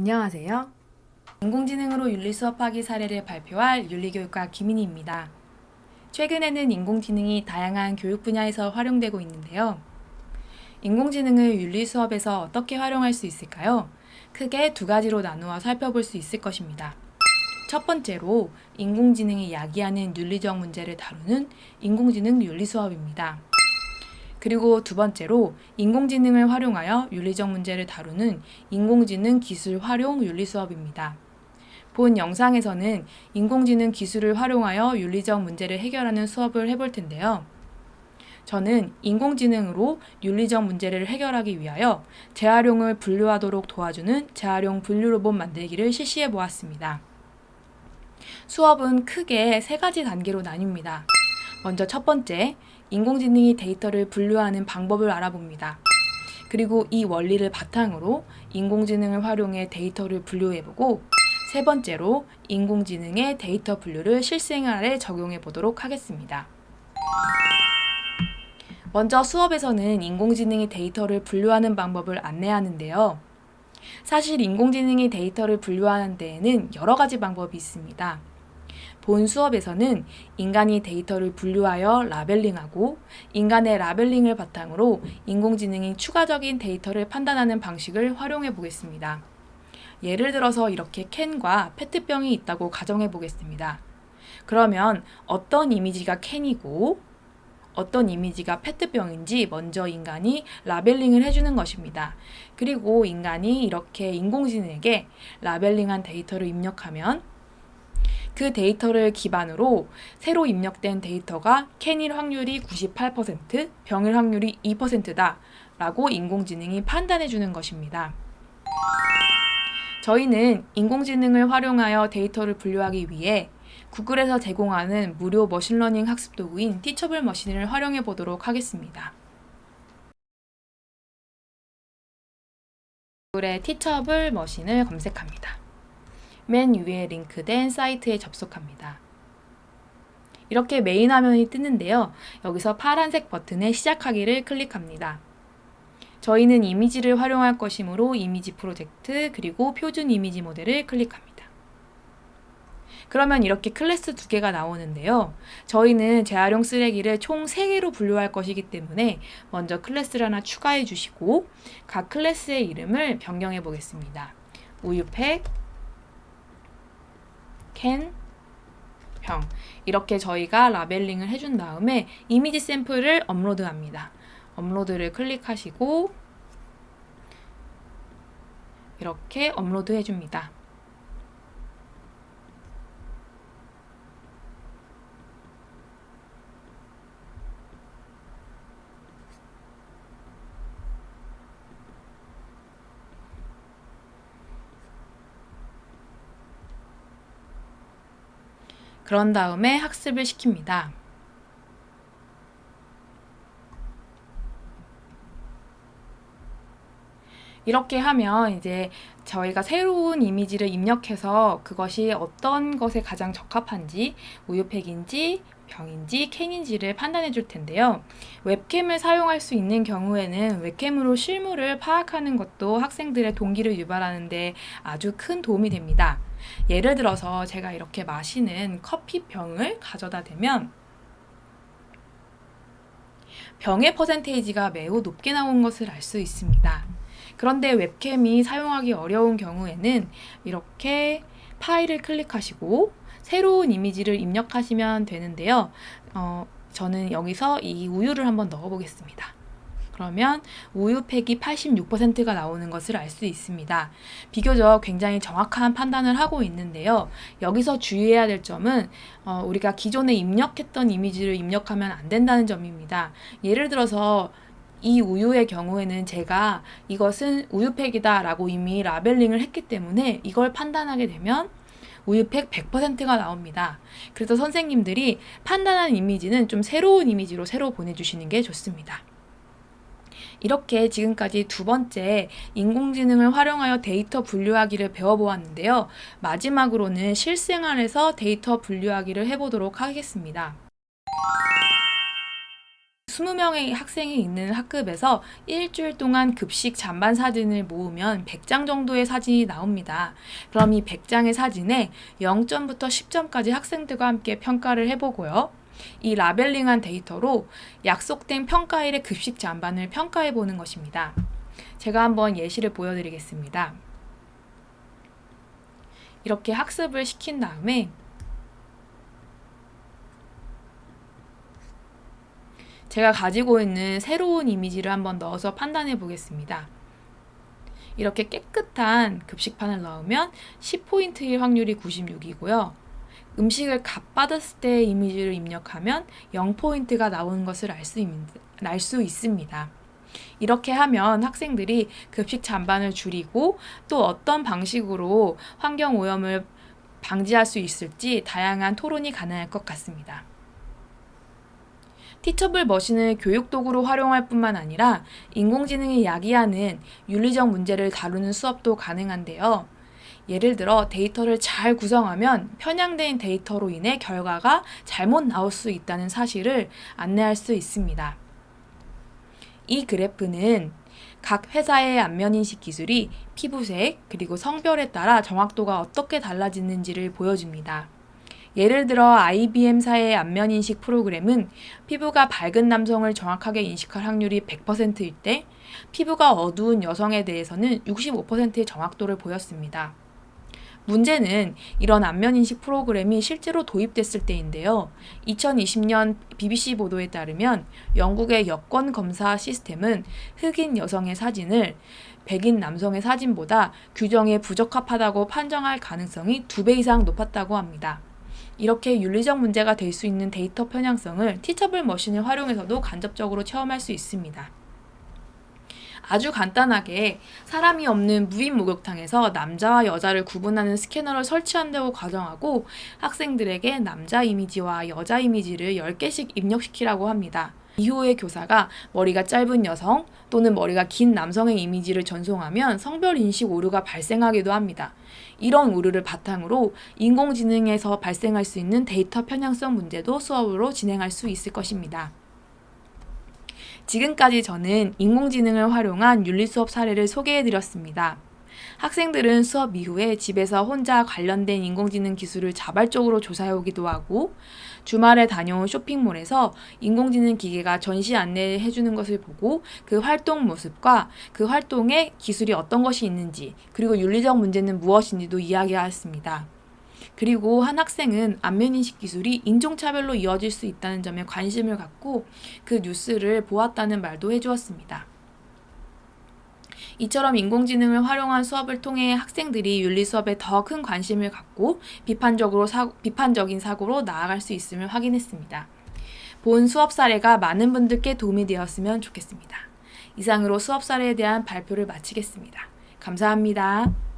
안녕하세요. 인공지능으로 윤리 수업하기 사례를 발표할 윤리교육과 김인희입니다. 최근에는 인공지능이 다양한 교육 분야에서 활용되고 있는데요. 인공지능을 윤리 수업에서 어떻게 활용할 수 있을까요? 크게 두 가지로 나누어 살펴볼 수 있을 것입니다. 첫 번째로 인공지능이 야기하는 윤리적 문제를 다루는 인공지능 윤리 수업입니다. 그리고 두 번째로 인공지능을 활용하여 윤리적 문제를 다루는 인공지능 기술 활용 윤리 수업입니다. 본 영상에서는 인공지능 기술을 활용하여 윤리적 문제를 해결하는 수업을 해볼 텐데요. 저는 인공지능으로 윤리적 문제를 해결하기 위하여 재활용을 분류하도록 도와주는 재활용 분류 로봇 만들기를 실시해 보았습니다. 수업은 크게 세 가지 단계로 나뉩니다. 먼저 첫 번째, 인공지능이 데이터를 분류하는 방법을 알아봅니다. 그리고 이 원리를 바탕으로 인공지능을 활용해 데이터를 분류해보고, 세 번째로 인공지능의 데이터 분류를 실생활에 적용해 보도록 하겠습니다. 먼저 수업에서는 인공지능이 데이터를 분류하는 방법을 안내하는데요. 사실 인공지능이 데이터를 분류하는 데에는 여러 가지 방법이 있습니다. 본 수업에서는 인간이 데이터를 분류하여 라벨링하고 인간의 라벨링을 바탕으로 인공지능이 추가적인 데이터를 판단하는 방식을 활용해 보겠습니다. 예를 들어서 이렇게 캔과 페트병이 있다고 가정해 보겠습니다. 그러면 어떤 이미지가 캔이고 어떤 이미지가 페트병인지 먼저 인간이 라벨링을 해주는 것입니다. 그리고 인간이 이렇게 인공지능에게 라벨링한 데이터를 입력하면 그 데이터를 기반으로 새로 입력된 데이터가 캔일 확률이 98%, 병일 확률이 2%다 라고 인공지능이 판단해 주는 것입니다. 저희는 인공지능을 활용하여 데이터를 분류하기 위해 구글에서 제공하는 무료 머신러닝 학습 도구인 티처블 머신을 활용해 보도록 하겠습니다. 구글의 티처블 머신을 검색합니다. 맨 위에 링크된 사이트에 접속합니다. 이렇게 메인 화면이 뜨는데요. 여기서 파란색 버튼에 시작하기를 클릭합니다. 저희는 이미지를 활용할 것이므로 이미지 프로젝트 그리고 표준 이미지 모델을 클릭합니다. 그러면 이렇게 클래스 두 개가 나오는데요. 저희는 재활용 쓰레기를 총 3개로 분류할 것이기 때문에 먼저 클래스를 하나 추가해 주시고 각 클래스의 이름을 변경해 보겠습니다. 우유팩, 캔, 병 이렇게 저희가 라벨링을 해준 다음에 이미지 샘플을 업로드합니다. 업로드를 클릭하시고 이렇게 업로드 해줍니다. 그런 다음에 학습을 시킵니다. 이렇게 하면 이제 저희가 새로운 이미지를 입력해서 그것이 어떤 것에 가장 적합한지 우유팩인지 병인지 캔인지를 판단해 줄 텐데요. 웹캠을 사용할 수 있는 경우에는 웹캠으로 실물을 파악하는 것도 학생들의 동기를 유발하는 데 아주 큰 도움이 됩니다. 예를 들어서 제가 이렇게 마시는 커피병을 가져다 대면 병의 퍼센테이지가 매우 높게 나온 것을 알 수 있습니다. 그런데 웹캠이 사용하기 어려운 경우에는 이렇게 파일을 클릭하시고 새로운 이미지를 입력하시면 되는데요. 저는 여기서 이 우유를 한번 넣어 보겠습니다. 그러면 우유팩이 86%가 나오는 것을 알 수 있습니다. 비교적 굉장히 정확한 판단을 하고 있는데요. 여기서 주의해야 될 점은 우리가 기존에 입력했던 이미지를 입력하면 안 된다는 점입니다. 예를 들어서 이 우유의 경우에는 제가 이것은 우유팩이다 라고 이미 라벨링을 했기 때문에 이걸 판단하게 되면 우유팩 100%가 나옵니다. 그래서 선생님들이 판단한 이미지는 좀 새로운 이미지로 새로 보내주시는 게 좋습니다. 이렇게 지금까지 두 번째 인공지능을 활용하여 데이터 분류하기를 배워보았는데요. 마지막으로는 실생활에서 데이터 분류하기를 해보도록 하겠습니다. 20명의 학생이 있는 학급에서 일주일 동안 급식 잔반 사진을 모으면 100장 정도의 사진이 나옵니다. 그럼 이 100장의 사진에 0점부터 10점까지 학생들과 함께 평가를 해보고요. 이 라벨링한 데이터로 약속된 평가일의 급식 잔반을 평가해 보는 것입니다. 제가 한번 예시를 보여드리겠습니다. 이렇게 학습을 시킨 다음에 제가 가지고 있는 새로운 이미지를 한번 넣어서 판단해 보겠습니다. 이렇게 깨끗한 급식판을 넣으면 10포인트일 확률이 96이고요. 음식을 갓 받았을 때의 이미지를 입력하면 0포인트가 나오는 것을 알 수 있습니다. 이렇게 하면 학생들이 급식 잔반을 줄이고 또 어떤 방식으로 환경 오염을 방지할 수 있을지 다양한 토론이 가능할 것 같습니다. 티처블 머신을 교육 도구로 활용할 뿐만 아니라 인공지능이 야기하는 윤리적 문제를 다루는 수업도 가능한데요. 예를 들어 데이터를 잘 구성하면 편향된 데이터로 인해 결과가 잘못 나올 수 있다는 사실을 안내할 수 있습니다. 이 그래프는 각 회사의 안면인식 기술이 피부색 그리고 성별에 따라 정확도가 어떻게 달라지는지를 보여줍니다. 예를 들어 IBM사의 안면인식 프로그램은 피부가 밝은 남성을 정확하게 인식할 확률이 100%일 때 피부가 어두운 여성에 대해서는 65%의 정확도를 보였습니다. 문제는 이런 안면인식 프로그램이 실제로 도입됐을 때인데요. 2020년 BBC 보도에 따르면 영국의 여권 검사 시스템은 흑인 여성의 사진을 백인 남성의 사진보다 규정에 부적합하다고 판정할 가능성이 2배 이상 높았다고 합니다. 이렇게 윤리적 문제가 될 수 있는 데이터 편향성을 티처블 머신을 활용해서도 간접적으로 체험할 수 있습니다. 아주 간단하게 사람이 없는 무인 목욕탕에서 남자와 여자를 구분하는 스캐너를 설치한다고 가정하고 학생들에게 남자 이미지와 여자 이미지를 10개씩 입력시키라고 합니다. 이후에 교사가 머리가 짧은 여성 또는 머리가 긴 남성의 이미지를 전송하면 성별 인식 오류가 발생하기도 합니다. 이런 오류를 바탕으로 인공지능에서 발생할 수 있는 데이터 편향성 문제도 수업으로 진행할 수 있을 것입니다. 지금까지 저는 인공지능을 활용한 윤리수업 사례를 소개해드렸습니다. 학생들은 수업 이후에 집에서 혼자 관련된 인공지능 기술을 자발적으로 조사해오기도 하고 주말에 다녀온 쇼핑몰에서 인공지능 기계가 전시 안내해주는 것을 보고 그 활동 모습과 그 활동에 기술이 어떤 것이 있는지 그리고 윤리적 문제는 무엇인지도 이야기하였습니다. 그리고 한 학생은 안면인식 기술이 인종차별로 이어질 수 있다는 점에 관심을 갖고 그 뉴스를 보았다는 말도 해주었습니다. 이처럼 인공지능을 활용한 수업을 통해 학생들이 윤리수업에 더 큰 관심을 갖고 비판적인 사고로 나아갈 수 있음을 확인했습니다. 본 수업 사례가 많은 분들께 도움이 되었으면 좋겠습니다. 이상으로 수업 사례에 대한 발표를 마치겠습니다. 감사합니다.